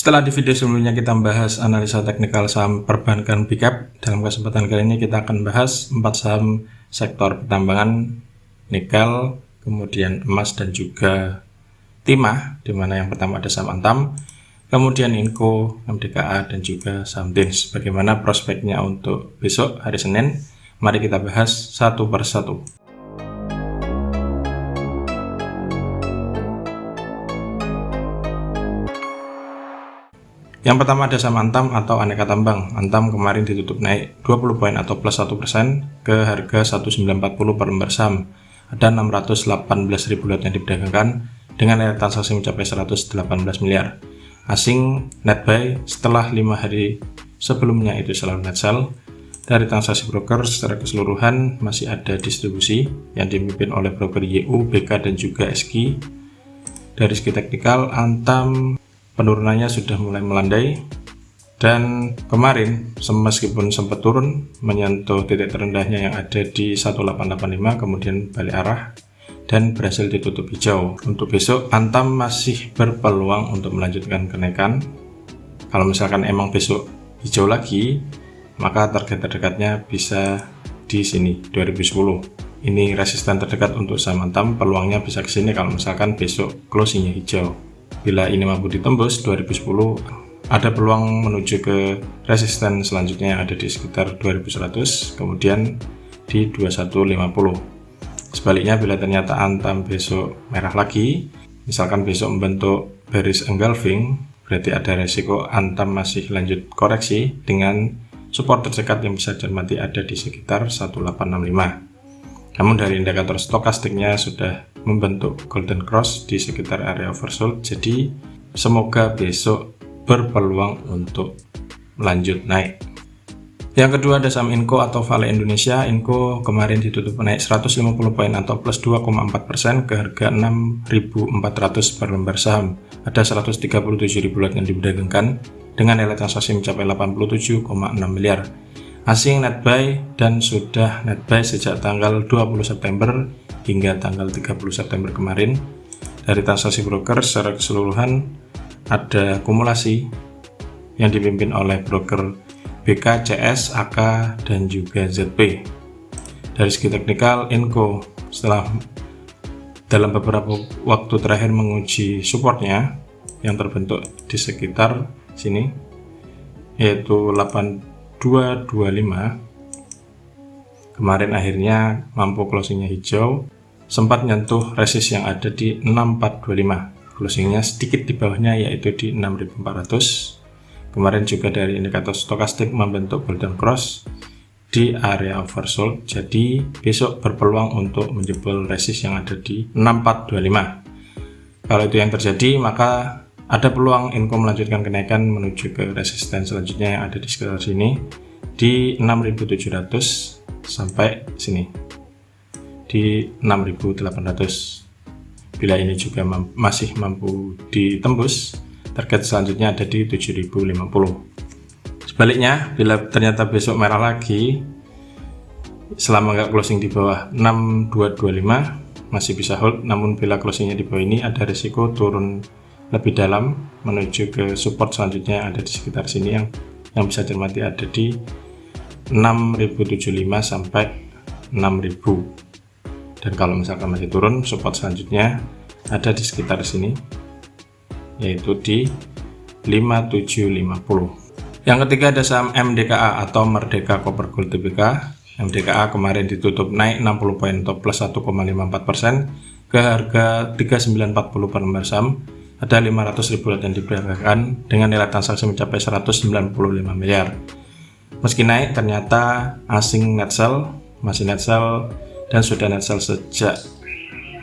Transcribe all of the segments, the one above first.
Setelah di video sebelumnya kita membahas analisa teknikal saham perbankan big cap, dalam kesempatan kali ini kita akan bahas 4 saham sektor pertambangan, nikel, kemudian emas dan juga timah, di mana yang pertama ada saham Antam, kemudian Inco, MDKA dan juga saham Dins. Bagaimana prospeknya untuk besok hari Senin? Mari kita bahas satu per satu. Yang pertama ada saham Antam atau Aneka Tambang. Antam kemarin ditutup naik 20 poin atau plus 1% ke harga 1940 per lembar saham. Ada 618.000 lot yang diperdagangkan dengan nilai transaksi mencapai 118 miliar. Asing net buy setelah 5 hari sebelumnya itu selalu net sell. Dari transaksi broker secara keseluruhan masih ada distribusi yang dipimpin oleh broker YU, BK dan juga SG. Dari segi teknikal, Antam penurunannya sudah mulai melandai dan kemarin meskipun sempat turun menyentuh titik terendahnya yang ada di 1885 kemudian balik arah dan berhasil ditutup hijau. Untuk besok Antam masih berpeluang untuk melanjutkan kenaikan. Kalau misalkan emang besok hijau lagi, maka target terdekatnya bisa di sini 2010. Ini resisten terdekat untuk saham Antam, peluangnya bisa ke sini kalau misalkan besok closingnya hijau. Bila ini mampu ditembus 2010, ada peluang menuju ke resisten selanjutnya yang ada di sekitar 2100, kemudian di 2150. Sebaliknya bila ternyata Antam besok merah lagi, misalkan besok membentuk bearish engulfing, berarti ada resiko Antam masih lanjut koreksi dengan support terdekat yang bisa cermati ada di sekitar 1865. Namun dari indikator stokastiknya sudah membentuk golden cross di sekitar area oversold, jadi semoga besok berpeluang untuk lanjut naik. Yang kedua ada saham Inco atau Vale Indonesia. Inco kemarin ditutup naik 150 poin atau plus 2,4% ke harga 6.400 per lembar saham. Ada 137.000 lot yang diperdagangkan dengan nilai transaksi mencapai 87,6 miliar. Asing net buy dan sudah net buy sejak tanggal 20 September hingga tanggal 30 September kemarin. Dari transaksi broker secara keseluruhan ada akumulasi yang dipimpin oleh broker BK, CS, AK, dan juga ZP. Dari segi teknikal, Inco setelah dalam beberapa waktu terakhir menguji supportnya yang terbentuk di sekitar sini, yaitu 8225, kemarin akhirnya mampu closingnya hijau, sempat nyentuh resist yang ada di 6425, closingnya sedikit di bawahnya yaitu di 6400. Kemarin juga dari indikator stokastik membentuk golden cross di area oversold, jadi besok berpeluang untuk menjebol resist yang ada di 6425. Kalau itu yang terjadi, maka ada peluang Inco melanjutkan kenaikan menuju ke resisten selanjutnya yang ada di sekitar sini di 6.700 sampai sini di 6.800. Bila ini juga masih mampu ditembus, target selanjutnya ada di 7.050. Sebaliknya, bila ternyata besok merah lagi selama nggak closing di bawah 6225 masih bisa hold, namun bila closingnya di bawah ini ada risiko turun lebih dalam menuju ke support selanjutnya yang ada di sekitar sini yang bisa cermati ada di 6.075 sampai 6.000. Dan kalau misalkan masih turun, support selanjutnya ada di sekitar sini yaitu di 5750. Yang ketiga ada saham MDKA atau Merdeka Copper Gold Tbk. MDKA kemarin ditutup naik 60 poin atau plus 1,54% ke harga 3940 per lembar saham. Ada 500.000 lot yang diperdagangkan dengan nilai transaksi mencapai 195 miliar. Meski naik, ternyata asing net sell, masih net sell dan sudah net sell sejak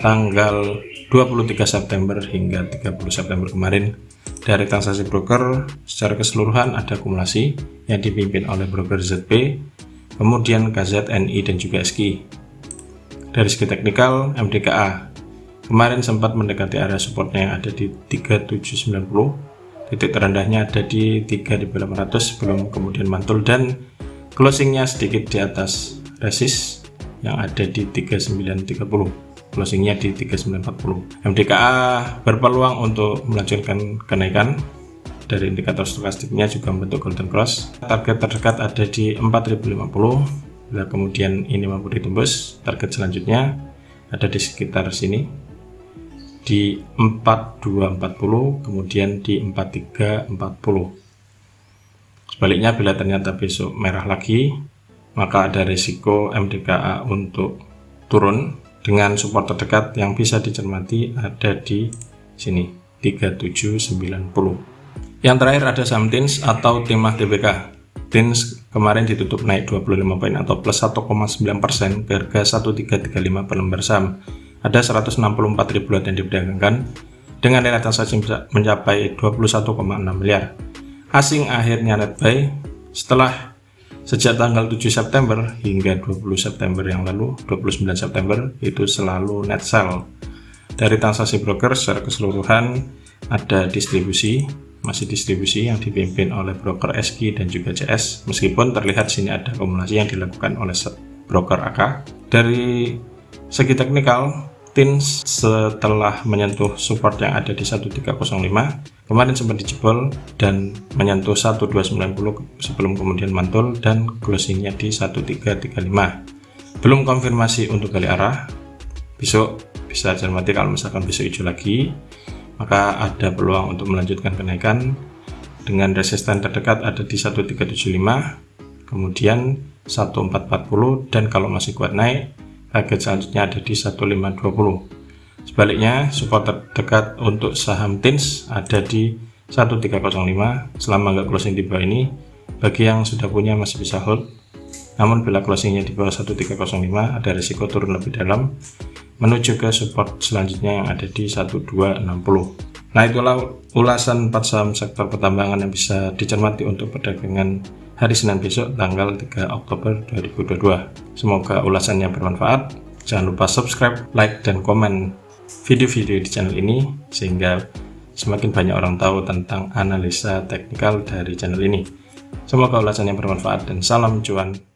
tanggal 23 September hingga 30 September kemarin. Dari transaksi broker secara keseluruhan ada akumulasi yang dipimpin oleh broker ZP, kemudian KZ, NI dan juga SG. Dari segi teknikal, MDKA kemarin sempat mendekati area supportnya yang ada di 3790, titik terendahnya ada di 3800 sebelum kemudian mantul dan closingnya sedikit di atas resist yang ada di 3930, closingnya di 3940. MDKA berpeluang untuk melanjutkan kenaikan dari indikator stokastiknya juga membentuk golden cross. Target terdekat ada di 4050. Bila kemudian ini mampu ditembus, target selanjutnya ada di sekitar sini di 4240, kemudian di 4340. Sebaliknya, bila ternyata besok merah lagi, maka ada risiko MDKA untuk turun dengan support terdekat yang bisa dicermati ada di sini 3790. Yang terakhir ada saham TINS atau Timah Tbk. TINS kemarin ditutup naik 25 poin atau plus 1,9% ke harga 1335 per lembar saham. Ada 164.000 lot yang diperdagangkan dengan nilai transaksi mencapai 21,6 miliar. Asing akhirnya net buy setelah sejak tanggal 7 September hingga 20 September yang lalu, 29 September itu selalu net sell. Dari transaksi broker secara keseluruhan ada masih distribusi yang dipimpin oleh broker SG dan juga CS, meskipun terlihat sini ada akumulasi yang dilakukan oleh broker AK. Dari segi teknikal, TINS setelah menyentuh support yang ada di 1305 kemarin sempat dijebol dan menyentuh 1290 sebelum kemudian mantul dan closingnya di 1335. Belum konfirmasi untuk kali arah, besok bisa cermati. Kalau misalkan besok hijau lagi, maka ada peluang untuk melanjutkan kenaikan dengan resisten terdekat ada di 1375, kemudian 1440, dan kalau masih kuat naik, target selanjutnya ada di 1520. Sebaliknya, support terdekat untuk saham TINS ada di 1305. Selama nggak closing di bawah ini, bagi yang sudah punya masih bisa hold. Namun bila closingnya di bawah 1305, ada risiko turun lebih dalam menuju ke support selanjutnya yang ada di 1260. Nah, itulah ulasan 4 saham sektor pertambangan yang bisa dicermati untuk perdagangan hari Senin besok tanggal 3 Oktober 2022. Semoga ulasannya bermanfaat. Jangan lupa subscribe, like, dan komen video-video di channel ini sehingga semakin banyak orang tahu tentang analisa teknikal dari channel ini. Semoga ulasannya bermanfaat dan salam cuan.